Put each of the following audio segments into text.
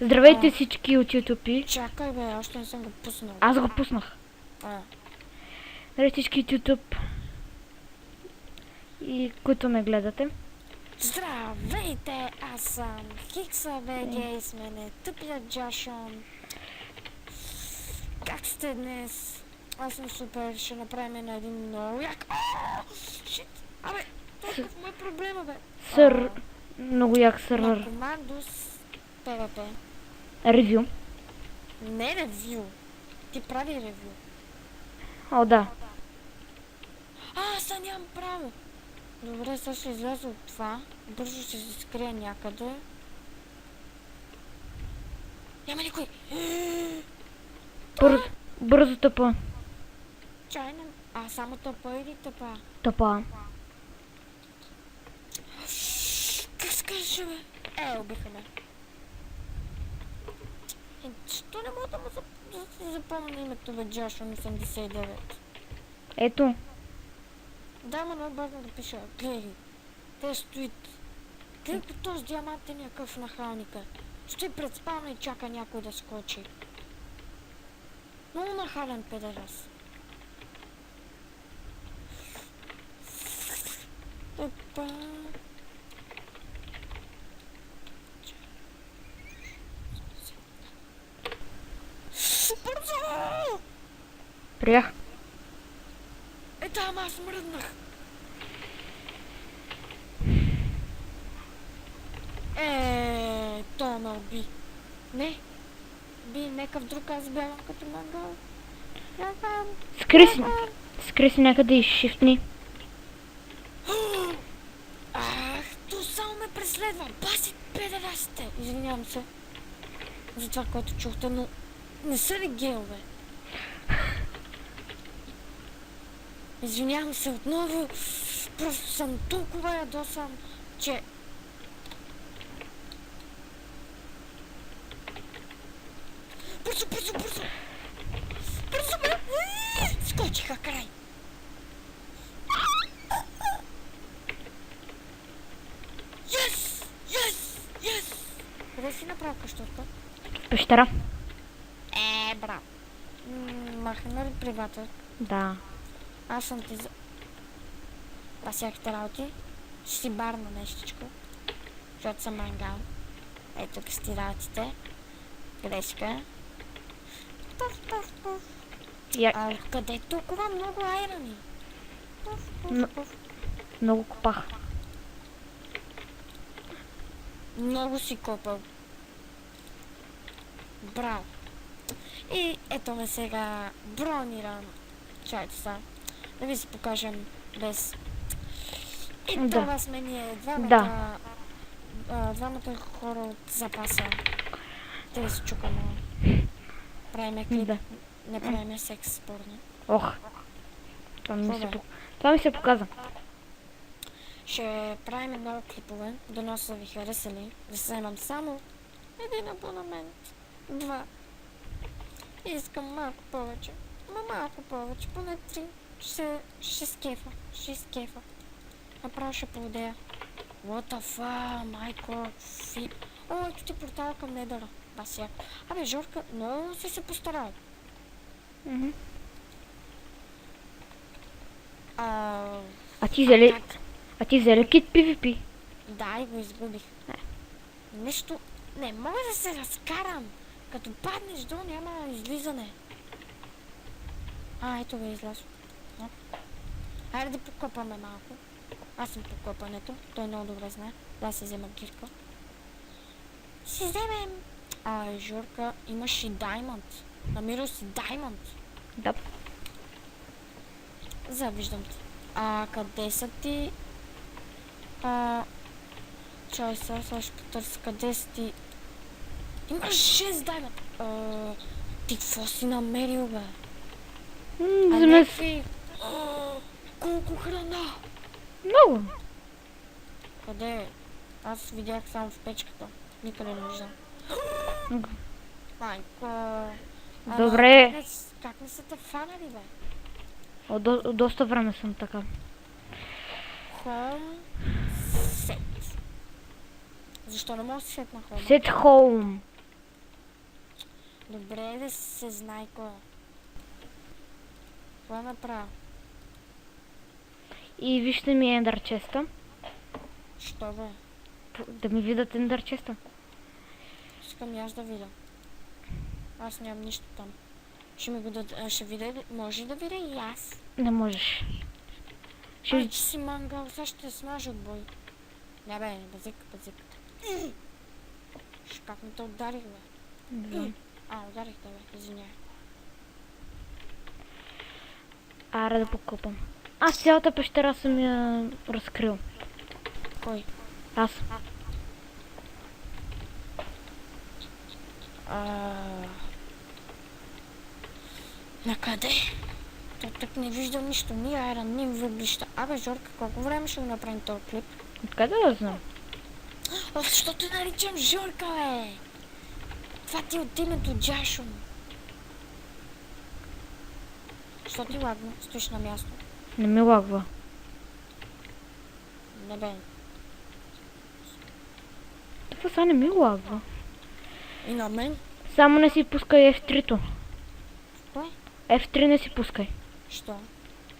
Здравейте всички от YouTube. Чакай бе, още не съм го пуснал. Аз го пуснах. Здравейте всички от YouTube. И които ме гледате. Здравейте, аз съм Хикса БГ и с мене тъпия Джашон. Как сте днес? Аз съм супер, ще направим на един много як... Шит! Абе, толкова му е проблема бе. Много як сървър. На Командос ПВП. Ревю. Не ревю. Ти прави ревю. О, да. Сега нямам право. Добре, сега ще изляза от това. Бързо ще се скрия някъде. Няма никой. Бързо тъпа. Чайна. Само тъпа или тъпа? Тъпа. Как се казваше бе? Убиха ме. Що не мога да му запомня името бе, Джашон 89? Ето. Да, ма много бавно да пиша. Гледай. Те стоят. Гледай по този диамантен някакъв нахалника. Стои пред спална и чака някой да скочи. Много нахален педерас. Опа. Бързо! Приях. Ама аз мръднах. То ме уби. Не. Би някакъв друг, аз бягам като мангал. Скри си някъде и шифтни. То само ме преследва. Баси педерасите. Извинявам се за това, което чухте, но не са ли геове? Извинявам се отново. Просто съм толкова ядосан, че... Бързо! Бързо бе! Скочиха край! Yes! Къде си направил къщата? Пещера. Браво! Махна ли привата? Да. Аз съм ти за... Всяките работи. Ще си барна нещичко. Защото съм мангал. Ето тук сти работите. Грешка. Пуф. Къде е толкова много айрони? Пуф. Много копах. Много си копал. Браво. И ето ме сега брониран. Чайте са. Да ви се покажем без... И това сме ние двамата хора от запаса. Те се чукаме. Правиме клип. Не правиме секс спорно. Това ми се показа. Ще правим много клипове. Дано са ви харесали. Да се вземам само един абонамент. 2. Искам малко повече. Малко повече. Поне 3. Ще скефа. Направо ще поудея. What the fuck, майко. Ето ти портал към Недъра. Абе, Жорка, много си се постарал. А ти взели кит PvP? Да, и го изгубих. Нещо... Не мога да се разкарам. Като паднеш долу, няма излизане. Ето го излязо. Хайде да покопаме малко. Аз съм по копането. Той много добре знае. Да си взема гирка. Си вземем. Журка, имаш и даймонд. Намирал си даймонд. Да. Завиждам ти. Къде са ти? Чай сега ще потърся. Къде са ти? Имаш 6 даймонд. Ти какво си намерил, бе? Колко храна? Много. Къде? Аз видях само в печката. Никъде не виждам. Майко. Добре. Как не са те фанали, бе? От доста време съм така. Home set. Защо не мога да си сетна home? Set home. Добре да се знае кой е. Това направо. И вижте ми ендър честа. Що бе? Да ми видят ендър честа. Искам и аз да видя. Аз нямам нищо там. Ще ми го да... Ще видя ли? Може да видя и аз. Не можеш. Ай, че си мангал, сега ще смажа от бой. Не бе, базик. Как ми те ударих, бе? Не знам. Ударих те, бе, извиняй. Аре да покупам. Аз цялата пещера съм я разкрил. Кой? Аз. Накъде? Тук не виждам нищо, ни айрон, ни въглища. Абе, Жорка, колко време ще го направим този клип? Откъде да знам? Защо те наричам Жорка, бе? Това ти е от името Джашо. Защо ти лагна? Стоиш на място. Не ми лагва. Не бе. Това сега не ми лагва. И на мен? Само не си пускай F3-то. Кое? F3 не си пускай. Що?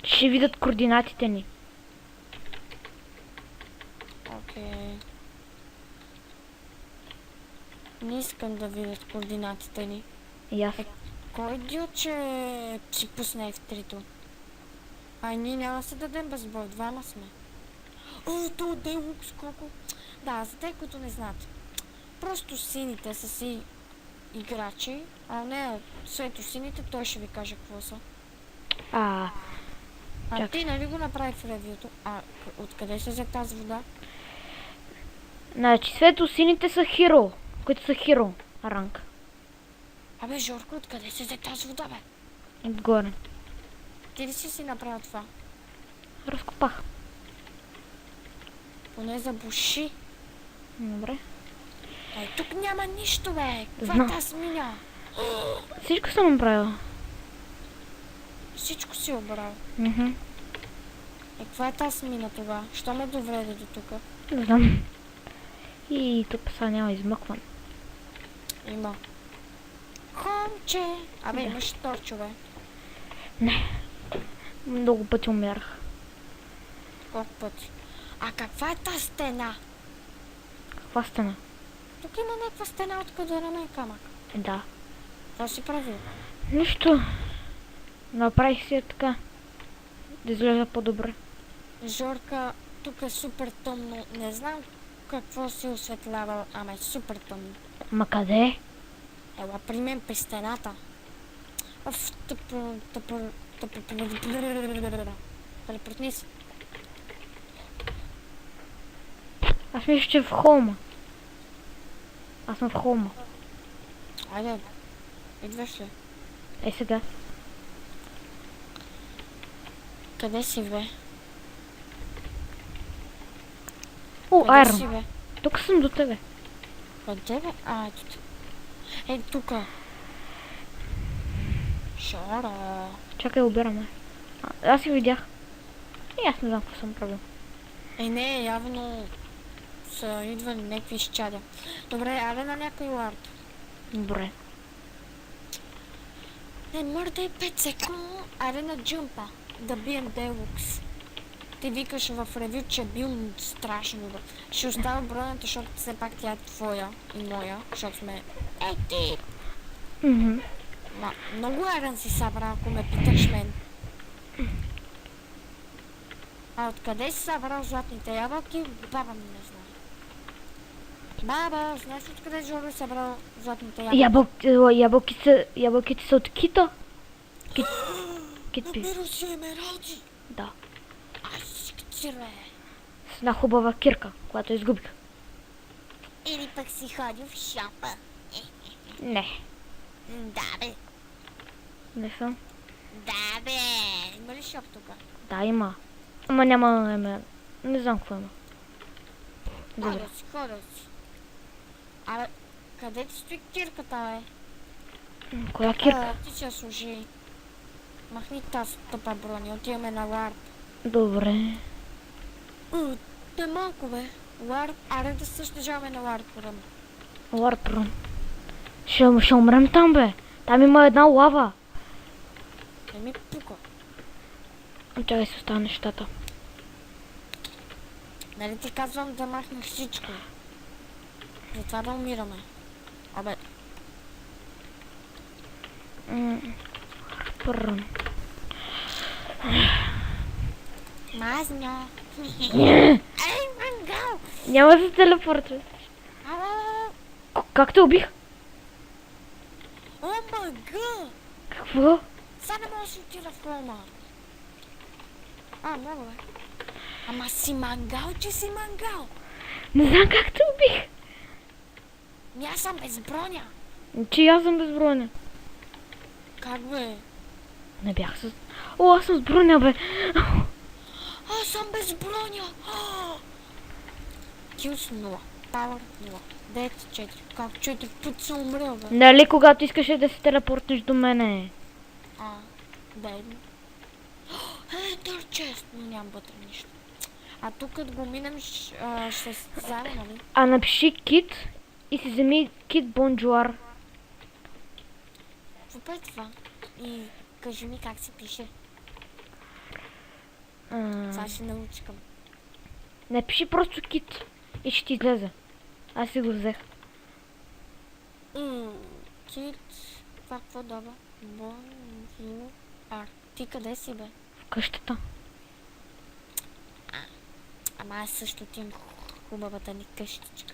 Ще видят координатите ни. Окей. Не искам да видят координатите ни. И аз. Кой идиот, че си пусне в трито? Ние няма да се дадем без бой, двама сме. То Делукс, колко... Да, за те, които не знаят. Просто сините са си играчи, а не светло-сините, той ще ви каже какво са. Чакай. Ти нали го направи в ревюто? Откъде се взе тази вода? Значи светло-сините са хиро, които са хиро ранг. Абе, Жорко, откъде се взе тази вода, бе? Отгоре. Ти ли си направил това? Разкопах. Поне забуши. Добре. Тук няма нищо, бе. Каква Знам. е тази мина? Всичко съм направила. Всичко си обрал. Мгм. Каква е тази мина това? Що ме доведе до тук? Не знам. И тук сега няма измъкване. Има. Комче! Абе, Да. имаш торчове. Много пъти умерах. Колко пъти? Каква е тази стена? Каква стена? Тук има някаква стена от кадърмен камък. Да. Какво си правил? Нищо. Направих си така. Да изглежда по-добре. Жорка, тук е супер тъмно. Не знам какво си осветлявал, ама е супер тъмно. Ма къде? Ела при мен при стената. Телепортни се. Аз мисля, че е в холма. Аз съм в холма. Айде, идваш ли? Сега. Къде си, бе? О, Къде си, айрон. бе? Тук съм до тебе. Къде, бе? Ето ти. Тука. Шора. Чакай, обираме. Аз си видях. И аз не знам какво съм правил. Не, явно са идвали някакви изчадя. Добре, айде на някой лард. Добре. Мърдай 5 секунд. Айде на джумпа. Да бием Делукс. Ти викаш в ревю, че е бил страшно добър. Ще оставя броната, защото все пак тя е твоя и моя, защото сме... Ти! Мгм. Много айрон си събрал, ако ме питаш мен. Откъде си събрал златните ябълки? Баба ми не знае. Баба, знаеш откъде Жоро е събрал златните ябълки? Ябълките са от кита. Кит пи. Намерил си емералди! Да. Сире. С една хубава кирка, която изгубих. Или пък си ходил в шопа. Не. Да, бе. Не съм. Да, бе. Има ли шоп тук? Да, има. Ама няма име. Не знам какво има. Добре. Хода си. Абе, къде ти стои кирката, бе? Коя кирка? Ти се служи. Махни тази тъпа броня, отиваме на лард. Добре. Те малко, бе. Лард, да се съждаваме на лард, поръм. Лард Рун. Ще умрем там, бе. Там има една лава. Не ми пука. Чакай си остана нещата. Нали ти казвам да махнеш всичко? Затова да умираме. Абе, Прън. мазня. Ей, мангал! Няма да се телепортваш. Как те убих? О, мага! Какво? Сега не мога да си отида в Рома. Много бе. Ама си мангал, че си мангал. Не знам как те убих. Аз съм без броня. Че аз съм без броня. Как бе? Не бях с... О, аз съм с броня, бе. Аз съм без броня. Килс 0. Пауър 0. Дет 4. Как 4 път съм умрел, бе? Нали когато искаше да се телепортнеш до мене? Дай ми. Ентър чест, но нямам вътре нищо. А тук като го минем ще се заедно, нали? А напиши кит и си вземи кит бонджуар. Какво е това? И кажи ми как се пише. Сега ще научкам. Напиши просто кит и ще ти излезе. Аз си го взех. Кит... Това какво дава? Бонжуар. Ти къде си, бе? В къщата. Ама аз също ти имам хубавата ни къщичка.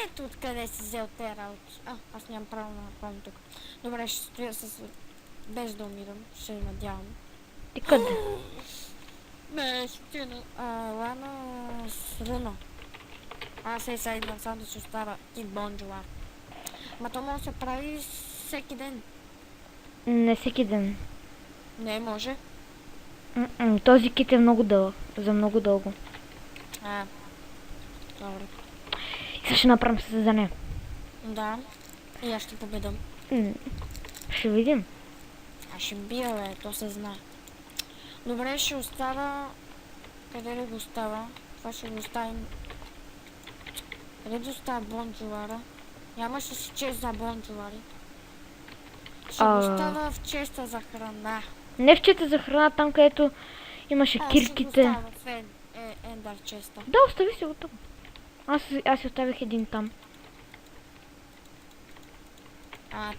Ето откъде си взел те работи. Аз нямам право на напомня тук. Добре, ще стоя без да умирам. Ще надявам. Ти къде? Не, ще стоя на... Лана с руна. Аз сега идвам само да си остава кит бонджуар. Ма то може да се прави всеки ден. Не всеки ден. Не, може. Този кит е много дълъг. За много дълго. Добре. И сега ще направим състезание. Да. И аз ще победам. Ще видим. Аз ще бия, бе, то се знае. Добре, ще остава... Къде ли го остава? Това ще го оставим... Къде да остава бонджуара? Нямаше си чест за бонджуари. Ще го остава в честа за храна. Не в честа за храна, там където имаше кирките. Ще го остава в ендър честа. Да, остави си го там. Аз си оставих един там.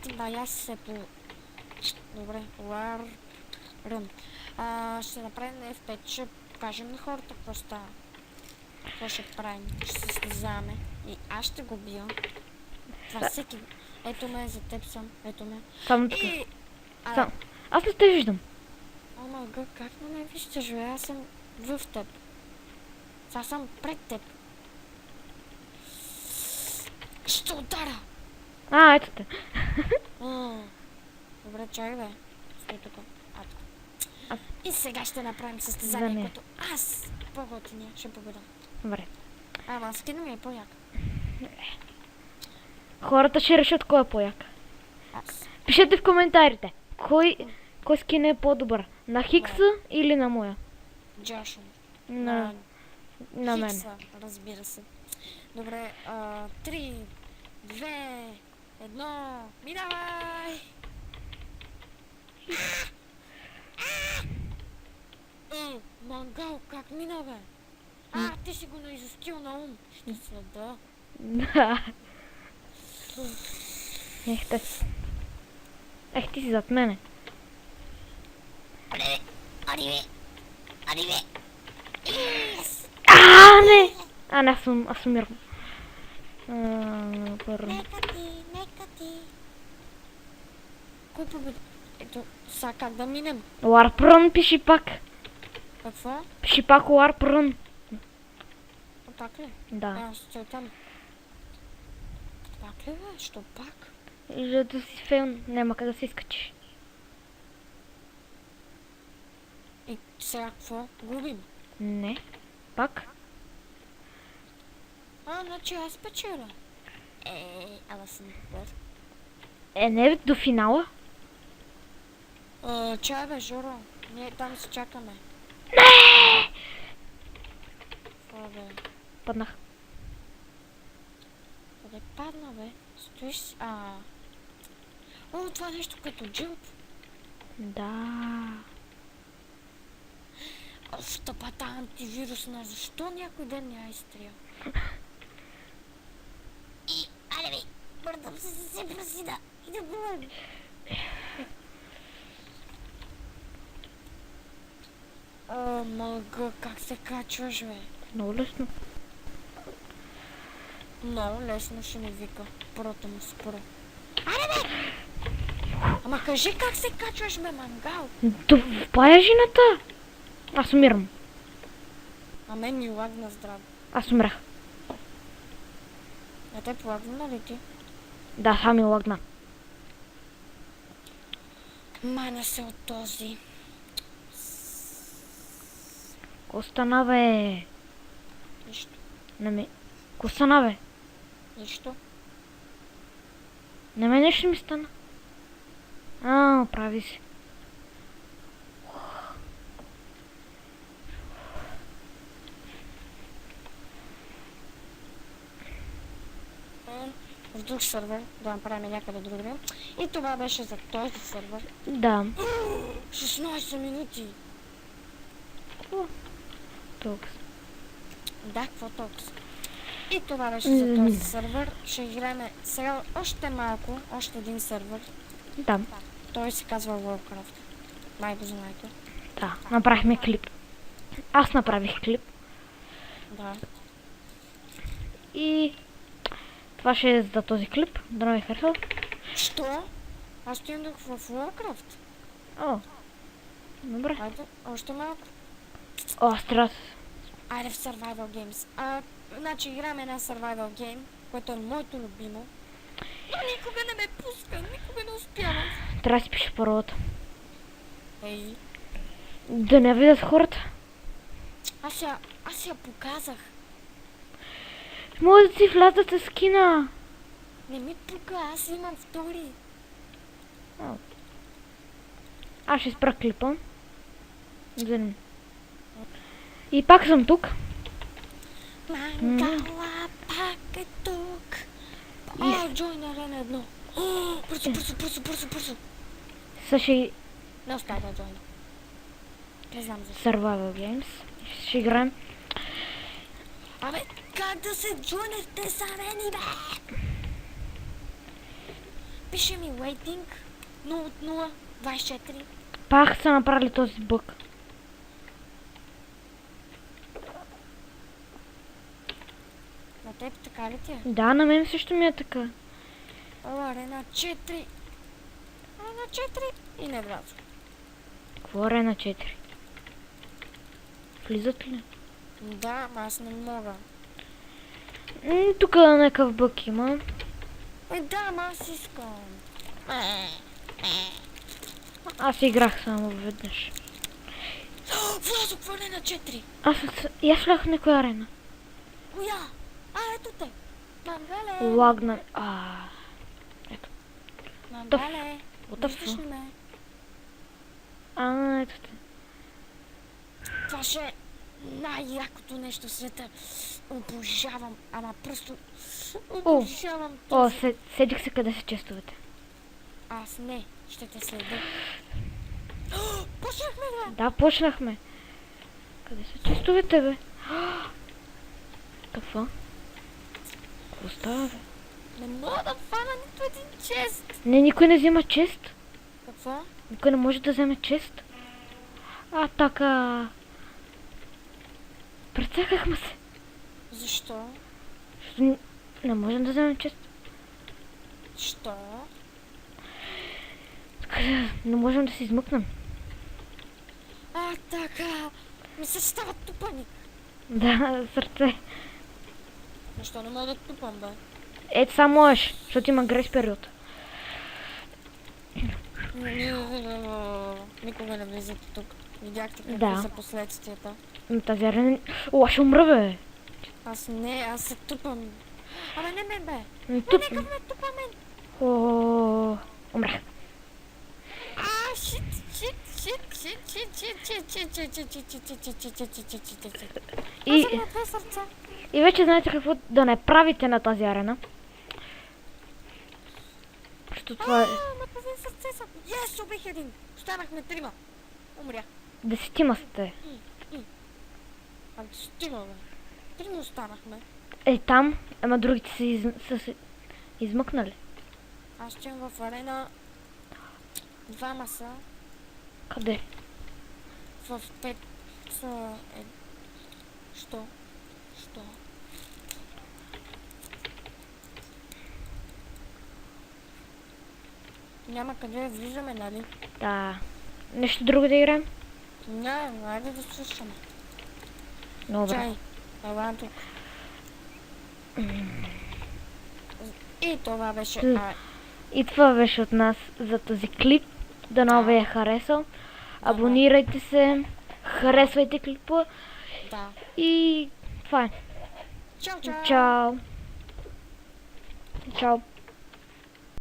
Ти бая се по... Добре, War Run. Ще направим F5, ще кажем на хората какво става. Какво ще правим? Ще се слизаме. И аз ще го бия. Това всеки... Ето ме, за теб съм. Ето ме. Само така. Аз не те виждам. Омага, как не ме виждаш, бе? Аз съм в теб. Сега съм пред теб. Ще удара! Ето те. Добре, чай, бе. Стой тук. И сега ще направим състезание, което аз по-готиния ще победа. Добре. Ама скина ми е по-як. Хората ще решат кой е по-як. Аз. Пишете в коментарите. Кой скин е по-добър? На Хикса или на моя? Джашо. На мен. Хикса, разбира се. Добре, 3, 2, 1, минавай! Мангал, как мина, бе? Ти си го наизустил на ум. Ще следа. Да. Ти си зад мене. Ариве! Не! Аз умирам. Нека ти. Кой победи? Ето, сега как да минем? Warp Run пиши пак. Какво? Пиши пак Warp Run. Пак ли? Да. Аз стой там. Пак ли, бе? Що пак? За да си фейл, няма къде да се изкачиш. И сега какво? Губим? Не. Пак? Значи аз печеля. Ала съм добър. Не до финала. Чай, бе, Жоро. Ние там се чакаме. Не! Какво, бе? Паднах. Къде падна, бе? Стоиш... О, това нещо като джъмп. Да. Оф, тъпата антивирусна. Защо някой ден не я изстрел? И, аре ми, бърдам се прасида. И да говорим. О, мъга, как се качваш, бе? Много лесно. Много лесно ще ми вика. Първото му спора. Аре, бе! Ама кажи как се качваш, бе, мангал? Това е жената. Аз умирам. А мен ми лагна здраво. Аз умрях. А те полагна ли ти? Да, сами лагна. Маня се от този. Костана, бе. Нищо. Костана, бе. Нищо. На мен нещо ми стана. А, прави се. В друг сервер, да направим някъде другаде. И това беше за този сервер. Да. 16 минути. Тук. Да, какво толкова? И това беше за този сервер. Ще играем сега още малко, още един сервер. Да. Той се казва Warcraft. Май го знаете. Да. Направихме клип. Аз направих клип. Да. И това ще е за този клип. Да ме харесал. Що? Аз стигнах в Warcraft. О. Добре. Айде, още малко. О, аз трябва. Айде в Survival Games. Значи играме една Survival Game, което е моето любимо. Но никога не ме пуска, никога не успявам. Трябва да си пише паролата. Ей, Да не видят хората. аз я показах. Може да си влязат с скина. Не ми пука, аз имам втори. Аз ще спра клипа. И пак съм тук. Мангала пак е тук. Джойн арена 1. Бързо. Също Не успя да джойна. Не знам защо. Survival Games. Ще играем. Абе, как да се джойне в тези арени, бе? Пише ми waiting 0 от 0, 24. Пак са направили този бък. На теб така ли ти е? Да, на мен също ми е така. О, арена 4. Арена 4 и не влязох. Какво е на 4? Влизат ли? Да, аз не мога. Тук някакъв бък има. Да, ама аз искам. Аз играх само веднъж. Влязох в арена 4. И аз влях в някоя арена. Коя? Ето те. Мангале. Лагна. Мангале. What the Виждаш ли fuck? ме? Ето те. Това ще е най-якото нещо в света. Обожавам, ама просто обожавам О, този. седих се къде са честовете. Аз не, ще те следя. Почнахме, бе! Да, почнахме. Къде са честовете, бе? Какво? Какво става, бе? Не мога да фана нито един чест. Не, никой не взема чест. Какво? Никой не може да вземе чест. Така. Прецакахме се. Защо? Защото не можем да вземем чест. Що? Не можем да се измъкнем. Така. Ми се става тупаник. Да, сърце. Защо не мога да тупам, бе? Ето само можеш, защото има грейс период. Никога не влизате тук. Видяхте какви Да. са последствията. На тази арена... О, аз ще умра, бе. Аз се тупам. Абе не мен, бе. Туп... Нека ме тупа мен. О, умрах. И, Аз две сърца. и вече знаете какво да не правите на тази арена. Също това е... На половин сърце съм. Ес, убих един. Станахме трима. Умря. Десетима сте. Стига, бе. Трима останахме. Е, там, ама другите са се измъкнали. Аз стоям в арена. Двама са. Къде? В пет са... Що? Що? Няма къде да влизаме, нали? Да. Нещо друго да играем? Не, айде да слушаме. Добре. Чай, ела тук. И това беше... И това беше от нас за този клип. Дано ви е харесал. Абонирайте се, харесвайте клипа Да. и това е. Чао, чао! Чао! Чао!